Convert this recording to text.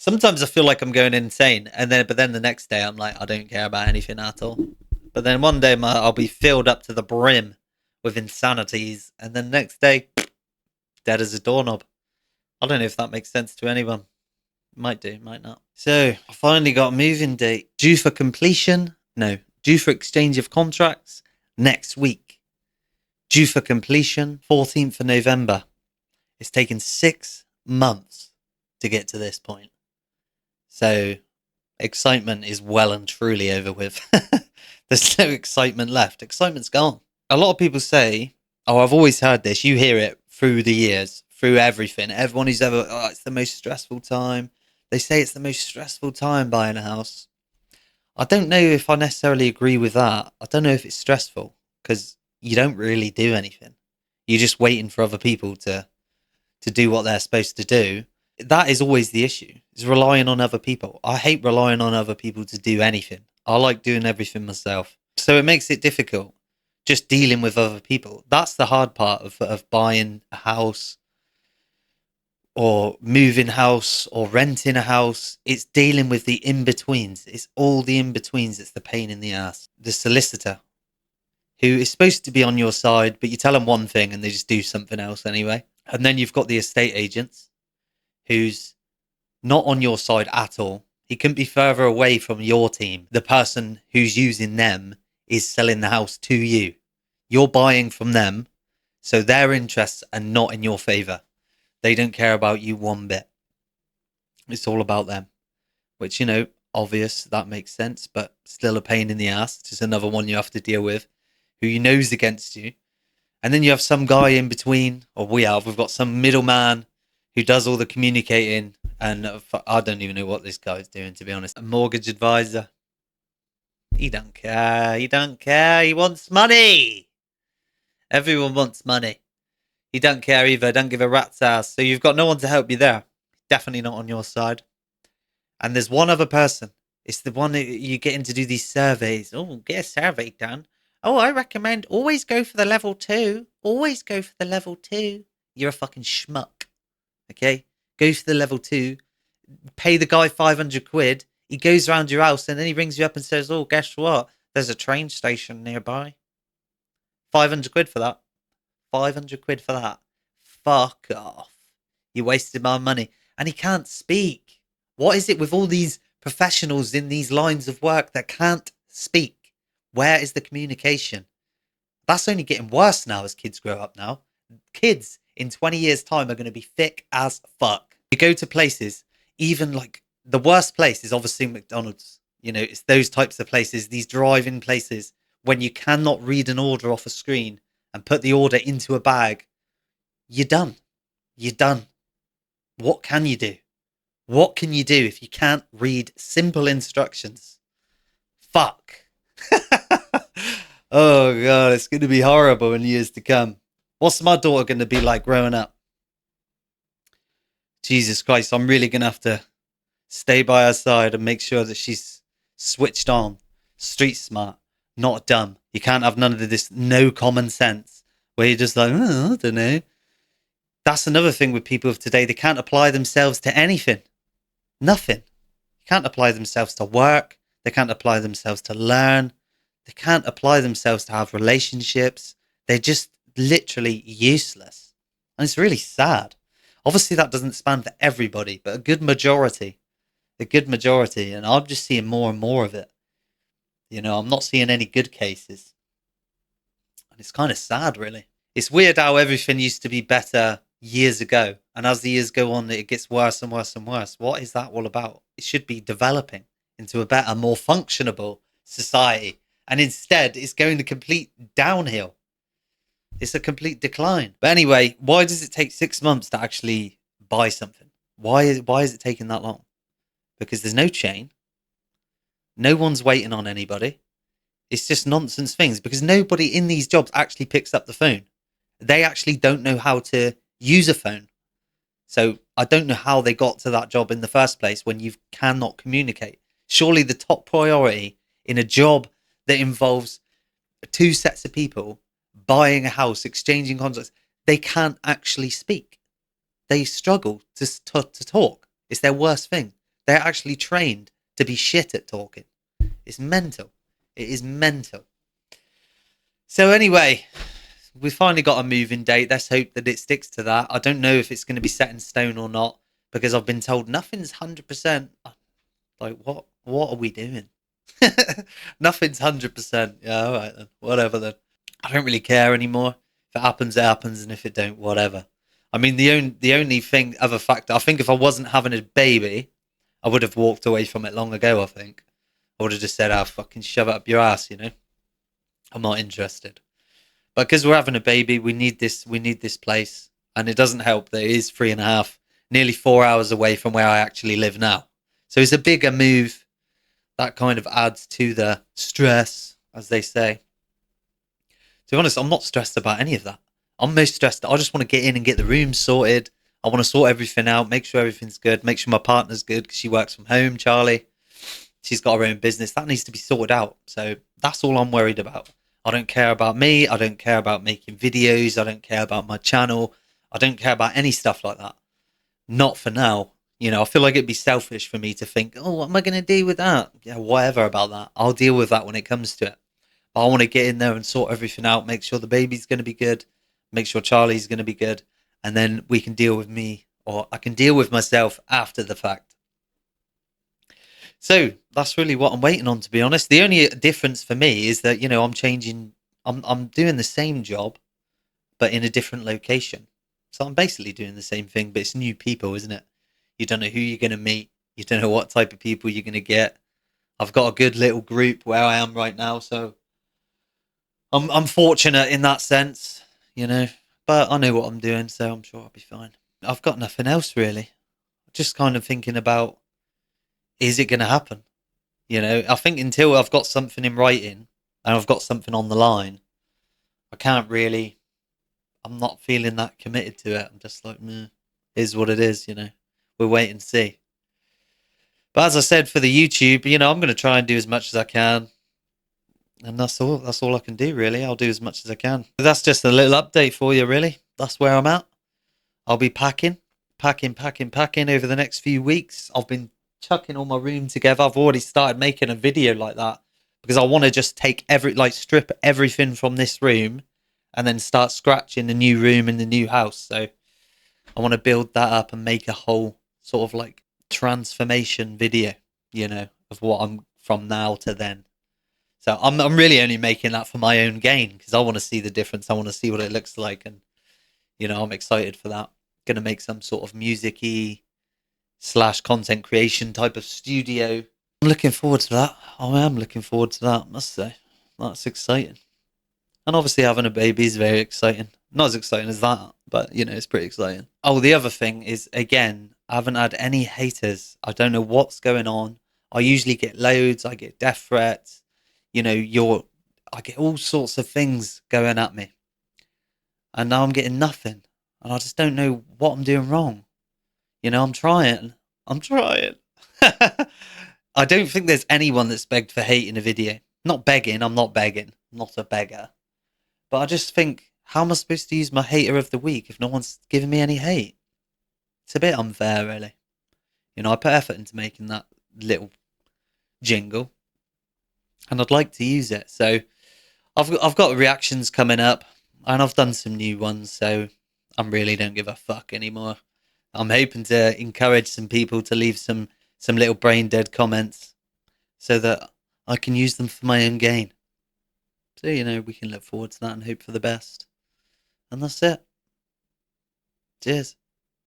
Sometimes I feel like I'm going insane, but then the next day I'm like, I don't care about anything at all. But then one day I'll be filled up to the brim with insanities, and then the next day, dead as a doorknob. I don't know if that makes sense to anyone. Might do, might not. So I finally got a moving date due for completion. No, due for exchange of contracts next week. Due for completion 14th of November. It's taken 6 months to get to this point. So excitement is well and truly over with. There's no excitement left. Excitement's gone. A lot of people say, oh, I've always heard this. You hear it through the years, through everything. Everyone who's ever, oh, it's the most stressful time. They say it's the most stressful time buying a house. I don't know if I necessarily agree with that. I don't know if it's stressful because you don't really do anything. You're just waiting for other people to do what they're supposed to do. That is always the issue, is relying on other people. I hate relying on other people to do anything. I like doing everything myself. So it makes it difficult just dealing with other people. That's the hard part of buying a house or moving house or renting a house. It's dealing with the in-betweens. It's all the in-betweens that's the pain in the ass. The solicitor, who is supposed to be on your side, but you tell them one thing and they just do something else anyway. And then you've got the estate agents, who's not on your side at all. He couldn't be further away from your team. The person who's using them is selling the house to you. You're buying from them, so their interests are not in your favour. They don't care about you one bit. It's all about them. Which, obvious, that makes sense, but still a pain in the ass. Just another one you have to deal with, who you know's against you. And then you have some guy in between, or we've got some middleman who does all the communicating, and I don't even know what this guy's doing, to be honest. A mortgage advisor. He don't care. He don't care. He wants money. Everyone wants money. He don't care either. Don't give a rat's ass. So you've got no one to help you there. Definitely not on your side. And there's one other person. It's the one that you get him to do these surveys. Oh, get a survey done. Oh, I recommend always go for the level 2. Always go for the level 2. You're a fucking schmuck. Okay? Go for the level 2. Pay the guy 500 quid. He goes around your house and then he rings you up and says, oh, guess what? There's a train station nearby. 500 quid for that. 500 quid for that. Fuck off. You wasted my money. And he can't speak. What is it with all these professionals in these lines of work that can't speak? Where is the communication? That's only getting worse now as kids grow up now. Kids in 20 years' time are going to be thick as fuck. You go to places, even like the worst place is obviously McDonald's. It's those types of places, these drive-in places, when you cannot read an order off a screen and put the order into a bag. You're done. You're done. What can you do? What can you do if you can't read simple instructions? Fuck. Oh God, it's going to be horrible in years to come. What's my daughter going to be like growing up? Jesus Christ, I'm really going to have to stay by her side and make sure that she's switched on, street smart, not dumb. You can't have none of this no common sense where you're just like, oh, I don't know. That's another thing with people of today. They can't apply themselves to anything. Nothing. You can't apply themselves to work. They can't apply themselves to learn. They can't apply themselves to have relationships. They're just literally useless. And it's really sad. Obviously, that doesn't span for everybody, but a good majority. And I'm just seeing more and more of it. I'm not seeing any good cases. And it's kind of sad, really. It's weird how everything used to be better years ago. And as the years go on, it gets worse and worse and worse. What is that all about? It should be developing into a better, more functionable society. And instead, it's going to complete downhill. It's a complete decline. But anyway, why does it take 6 months to actually buy something? Why is it taking that long? Because there's no chain. No one's waiting on anybody. It's just nonsense things because nobody in these jobs actually picks up the phone. They actually don't know how to use a phone. So I don't know how they got to that job in the first place when you cannot communicate. Surely the top priority in a job that involves 2 sets of people buying a house, exchanging contracts, they can't actually speak. They struggle to talk. It's their worst thing. They're actually trained to be shit at talking. It's mental. It is mental. So anyway, we finally got a moving date. Let's hope that it sticks to that. I don't know if it's going to be set in stone or not, because I've been told nothing's 100%. Like, what are we doing? Nothing's 100%. Yeah, all right then. Whatever then. I don't really care anymore. If it happens, it happens, and if it don't, whatever. I mean, the only thing, other factor, I think if I wasn't having a baby, I would have walked away from it long ago, I think. I would have just said, fucking shove it up your ass, you know? I'm not interested. But because we're having a baby, we need this place. And it doesn't help that it is 3.5, nearly 4 hours away from where I actually live now. So it's a bigger move. That kind of adds to the stress, as they say. To be honest, I'm not stressed about any of that. I'm most stressed. I just want to get in and get the room sorted. I want to sort everything out, make sure everything's good, make sure my partner's good because she works from home, Charlie. She's got her own business. That needs to be sorted out. So that's all I'm worried about. I don't care about me. I don't care about making videos. I don't care about my channel. I don't care about any stuff like that. Not for now. You know, I feel like it'd be selfish for me to think, oh, what am I going to do with that? Yeah, whatever about that. I'll deal with that when it comes to it. But I want to get in there and sort everything out, make sure the baby's going to be good, make sure Charlie's going to be good, and then we can deal with me, or I can deal with myself after the fact. So that's really what I'm waiting on, to be honest. The only difference for me is that, you know, I'm doing the same job, but in a different location. So I'm basically doing the same thing, but it's new people, isn't it? You don't know who you're going to meet. You don't know what type of people you're going to get. I've got a good little group where I am right now, so I'm fortunate in that sense, you know. But I know what I'm doing, so I'm sure I'll be fine. I've got nothing else really. Just kind of thinking about, is it going to happen? You know, I think until I've got something in writing and I've got something on the line, I can't really. I'm not feeling that committed to it. I'm just like, meh, is what it is, you know. We'll wait and see. But as I said, for the YouTube, you know, I'm going to try and do as much as I can. And that's all. That's all I can do, really. I'll do as much as I can. But that's just a little update for you, really. That's where I'm at. I'll be packing over the next few weeks. I've been chucking all my room together. I've already started making a video like that because I want to just take strip everything from this room and then start scratching the new room in the new house. So I want to build that up and make a whole sort of like transformation video, you know, of what I'm from now to then. So I'm really only making that for my own gain because I want to see the difference. I want to see what it looks like, and you know, I'm excited for that. Going to make some sort of music-y / content creation type of studio. I'm looking forward to that. I am looking forward to that, I must say. That's exciting. And obviously having a baby is very exciting. Not as exciting as that, but you know, it's pretty exciting. Oh, the other thing is, again, I haven't had any haters. I don't know what's going on. I usually get loads. I get death threats. You know, I get all sorts of things going at me. And now I'm getting nothing. And I just don't know what I'm doing wrong. You know, I'm trying. I don't think there's anyone that's begged for hate in a video. Not begging, I'm not begging. I'm not a beggar. But I just think, how am I supposed to use my hater of the week if no one's giving me any hate? It's a bit unfair, really. You know, I put effort into making that little jingle. And I'd like to use it. So I've got reactions coming up. And I've done some new ones, so I really don't give a fuck anymore. I'm hoping to encourage some people to leave some little brain dead comments so that I can use them for my own gain. So, you know, we can look forward to that and hope for the best. And that's it. Cheers.